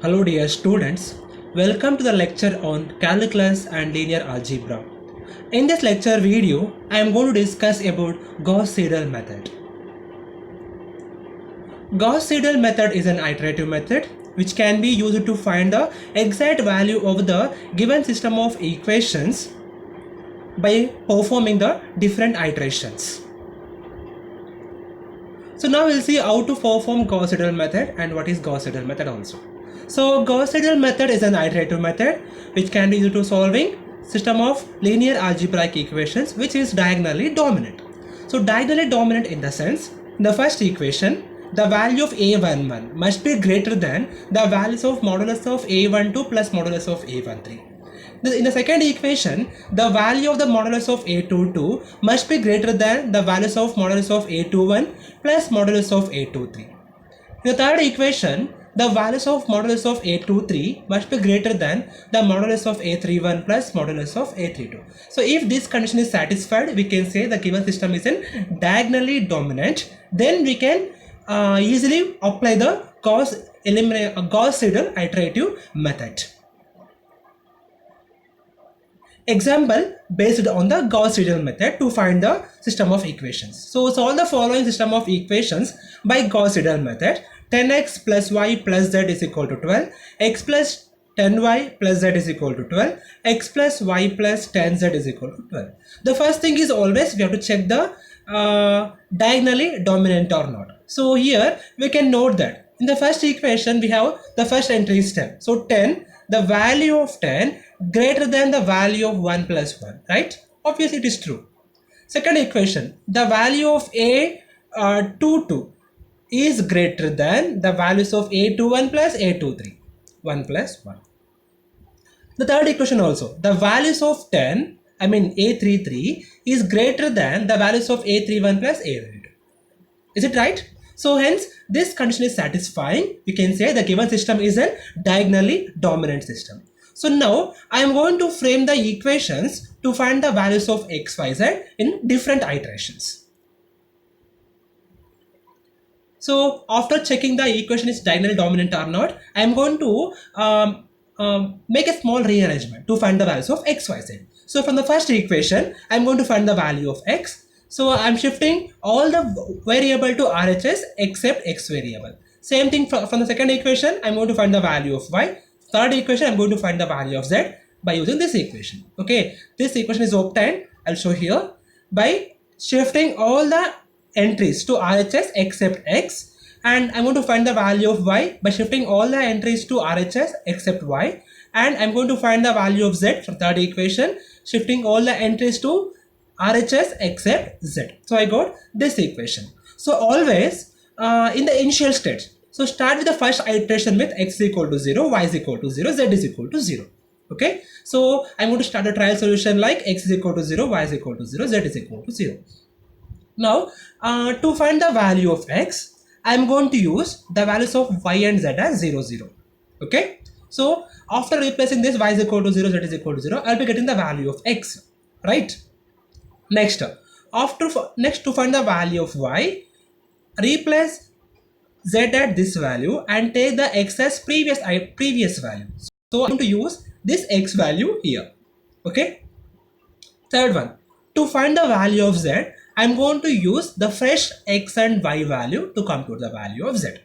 Hello dear students, welcome to the lecture on calculus and linear algebra. In this lecture video, I am going to discuss about Gauss-Seidel method. Gauss-Seidel method is an iterative method which can be used to find the exact value of the given system of equations by performing the different iterations. So now we'll see how to perform Gauss-Seidel method and what is Gauss-Seidel method also. So Gauss-Seidel method is an iterative method which can be used to solving system of linear algebraic equations which is diagonally dominant. So diagonally dominant in the sense, in the first equation, the value of a11 must be greater than the values of modulus of a12 plus modulus of a13. In the second equation, the value of the modulus of a22 must be greater than the values of modulus of a21 plus modulus of a23. In the third equation, the values of modulus of a23 must be greater than the modulus of a31 plus modulus of a32. So if this condition is satisfied, we can say the given system is in diagonally dominant. Then we can easily apply the Gauss-Seidel iterative method. Example based on the Gauss-Seidel method to find the system of equations. So solve the following system of equations by Gauss-Seidel method. 10x plus y plus z is equal to 12, x plus 10y plus z is equal to 12, x plus y plus 10z is equal to 12. The first thing is always we have to check the diagonally dominant or not. So here we can note that in the first equation we have the first entry is 10. So 10, the value of 10 greater than the value of 1 plus 1, right? Obviously it is true. Second equation, the value of a22 is greater than the values of a21 plus a23, 1 plus 1. The third equation also, the values of a33 is greater than the values of a31 plus a32. Is it right? So hence this condition is satisfying. We can say the given system is a diagonally dominant system. So now I am going to frame the equations to find the values of x, y, z in different iterations. So after checking the equation is diagonally dominant or not, I am going to make a small rearrangement to find the values of x, y, z. So from the first equation, I am going to find the value of x. So I am shifting all the variable to RHS except x variable. Same thing from the second equation, I am going to find the value of y. Third equation, I am going to find the value of z by using this equation. Okay, this equation is obtained, I'll show here, by shifting all the entries to RHS except x, and I'm going to find the value of y by shifting all the entries to RHS except y, and I'm going to find the value of z from third equation, shifting all the entries to RHS except z. So I got this equation. So always in the initial state, so start with the first iteration with x is equal to 0, y is equal to 0, z is equal to 0. Okay, so I'm going to start a trial solution like x is equal to 0, y is equal to 0, z is equal to 0. Now to find the value of x, I'm going to use the values of y and z as 0, 0. Okay, so after replacing this y is equal to 0, z is equal to 0, I'll be getting the value of x, right? Next to find the value of y, replace z at this value and take the x as previous value. So I'm going to use this x value here. Okay. Third one, to find the value of z, I'm going to use the fresh x and y value to compute the value of z,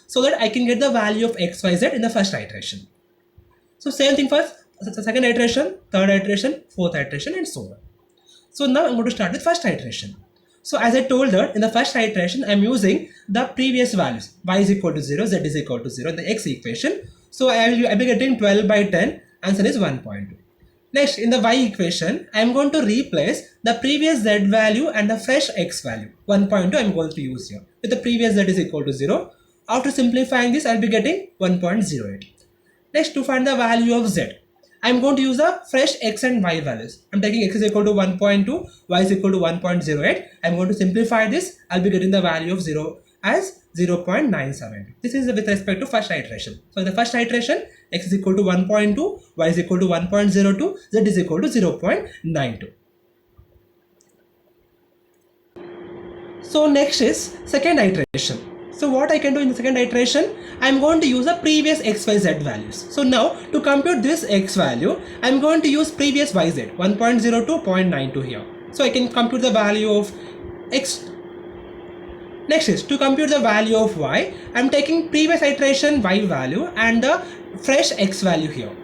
so that I can get the value of x, y, z in the first iteration. So same thing for the second iteration, third iteration, fourth iteration, and so on. So now I'm going to start with first iteration. So as I told that in the first iteration, I'm using the previous values. Y is equal to 0, z is equal to 0 in the x equation. So I'll be getting 12 by 10, answer is 1.2. Next, in the y equation, I'm going to replace the previous z value and the fresh x value. 1.2 I'm going to use here. With the previous z is equal to 0. After simplifying this, I'll be getting 1.08. Next, to find the value of z, I'm going to use the fresh x and y values. I'm taking x is equal to 1.2, y is equal to 1.08. I'm going to simplify this. I'll be getting the value of 0 as 0.972. This is with respect to first iteration. So in the first iteration, x is equal to 1.2, y is equal to 1.02, z is equal to 0.92. So next is second iteration. So what I can do in the second iteration, I'm going to use the previous xyz values. So now to compute this x value, I'm going to use previous yz 1.02, 0.92 here. So I can compute the value of x. Next is to compute the value of y, I'm taking previous iteration y value and the fresh x value here.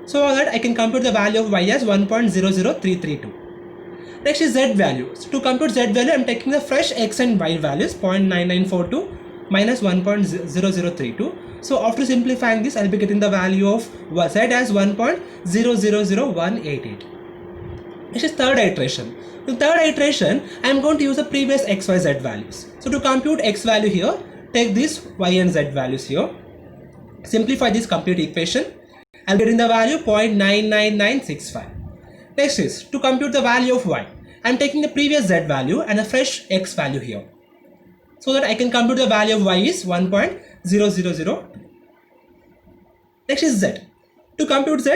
So that I can compute the value of y as 1.00332. Next is z value. So to compute z value, I'm taking the fresh x and y values 0.9942 minus 1.0032. So after simplifying this, I'll be getting the value of z as 1.000188. Next is third iteration. In third iteration, I'm going to use the previous x, y, z values. So to compute x value here, take these y and z values here. Simplify this complete equation. I'll get in the value 0.99965. Next is to compute the value of y. I'm taking the previous z value and the fresh x value here. So that I can compute the value of y is 1.000. Next is z. To compute z,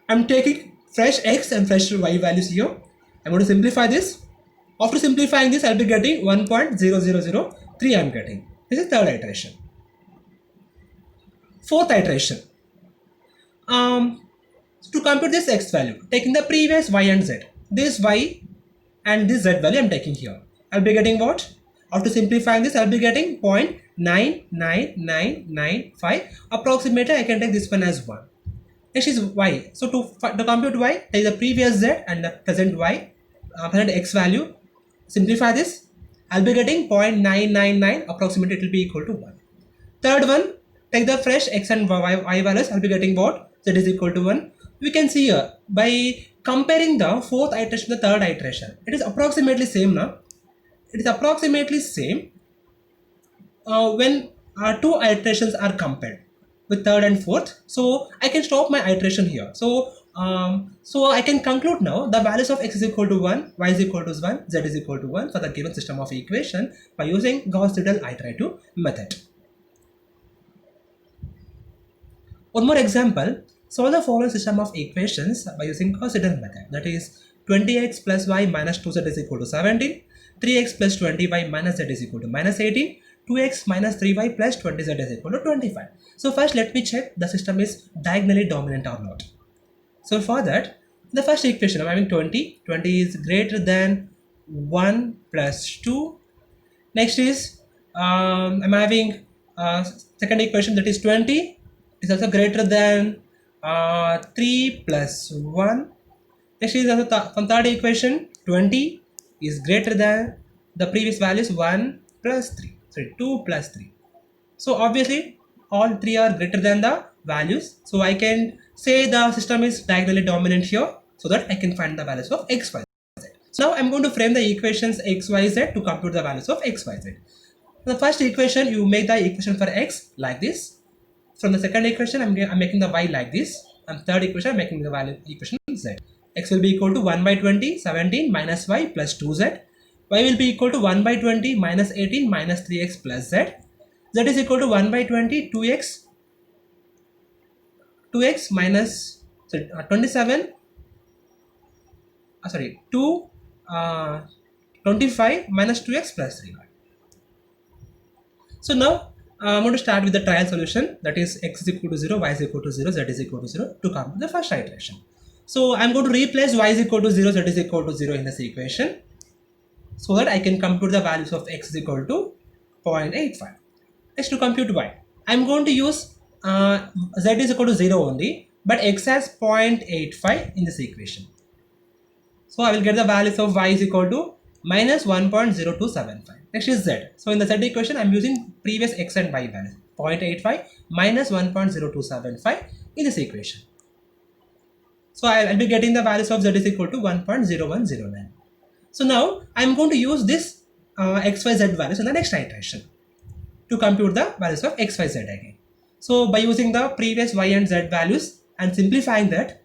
I'm taking fresh x and fresh y values here. I'm going to simplify this. After simplifying this, I'll be getting 1.0003 I'm getting. This is third iteration. Fourth iteration. To compute this x value, taking the previous y and z, this y and this z value I'm taking here. I'll be getting what? After simplifying this, I'll be getting 0.99995. Approximately, I can take this one as 1. Next is y. So to compute y, take the previous z and the present y, present x value. Simplify this. I'll be getting 0.999. Approximately, it will be equal to 1. Third one, take the fresh x and y values. I'll be getting what? Z is equal to 1. We can see here by comparing the fourth iteration to the third iteration, it is approximately same now. It is approximately same when two iterations are compared with third and fourth. So I can stop my iteration here. So I can conclude now the values of x is equal to 1, y is equal to 1, z is equal to 1 for the given system of equation by using Gauss-Seidel iterative method. One more example. Solve the following system of equations by using Gauss-Seidel method. That is 20x plus y minus 2z is equal to 17, 3x plus 20y minus z is equal to minus 18, 2x minus 3y plus 20z is equal to 25. So first let me check the system is diagonally dominant or not. So for that, the first equation I'm having 20 is greater than 1 plus 2. Next is I'm having second equation, that is 20 is also greater than 3 plus 1. Next is also from third equation, 20 is greater than the previous values 1 plus 3. Sorry, 2 plus 3. So obviously all three are greater than the values. So I can say the system is diagonally dominant here so that I can find the values of x, y, z. So now I'm going to frame the equations x, y, z to compute the values of x, y, z. The first equation, you make the equation for x like this. From the second equation, I'm making the y like this. And third equation, I'm making the value equation z. X will be equal to 1 by 20, 17 minus y plus 2z. Y will be equal to 1 by 20 minus 18 minus 3x plus z. Z is equal to 1 by 20, 2x minus 27. 25 minus 2x plus 3. So now I'm going to start with the trial solution, that is x is equal to 0, y is equal to 0, z is equal to 0 to come to the first iteration. So I'm going to replace y is equal to 0, z is equal to 0 in this equation so that I can compute the values of x is equal to 0.85. Next, to compute y, I'm going to use z is equal to 0 only, but x has 0.85 in this equation. So I will get the values of y is equal to minus 1.0275. Next is z. So in the z equation, I'm using previous x and y values 0.85 minus 1.0275 in this equation. So I'll be getting the values of z is equal to 1.0109. So now I'm going to use this x, y, z values in the next iteration to compute the values of x, y, z again. So by using the previous y and z values and simplifying that,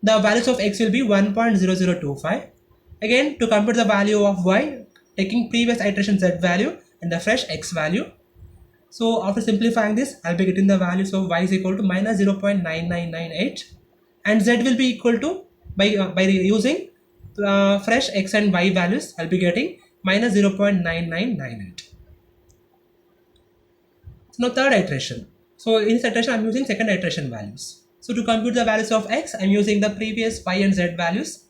the values of x will be 1.0025. Again, to compute the value of y, taking previous iteration z value and the fresh x value. So after simplifying this, I'll be getting the values of y is equal to minus 0.9998 and z will be equal to, by using fresh x and y values, I'll be getting minus 0.9998. now third iteration. So in this iteration, I'm using second iteration values. So to compute the values of x, I'm using the previous y and z values.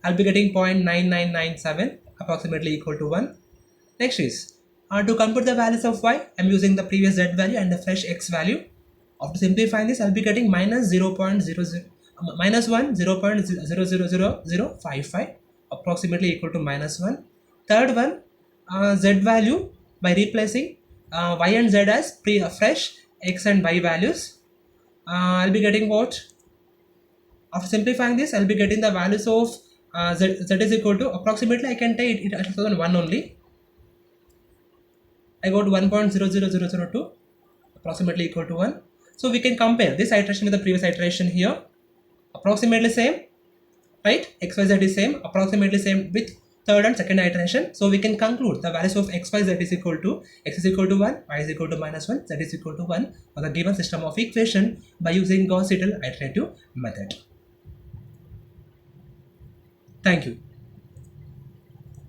I'll be getting 0.9997 approximately equal to 1. Next is to compute the values of y, I'm using the previous z value and the fresh x value. After simplifying this, I'll be getting minus 0.00 minus 1 0.000055 approximately equal to minus 1. Third one, z value by replacing y and z as fresh x and y values. I'll be getting what? After simplifying this, I'll be getting the values of z is equal to approximately, I can take it as 1 only. I got 1.00002 approximately equal to 1. So we can compare this iteration with the previous iteration here. Approximately same, right? XYZ is same, approximately same with third and second iteration. So we can conclude the values of XYZ is equal to x is equal to 1, y is equal to minus 1, z is equal to 1 for the given system of equation by using Gauss-Seidel iterative method. Thank you.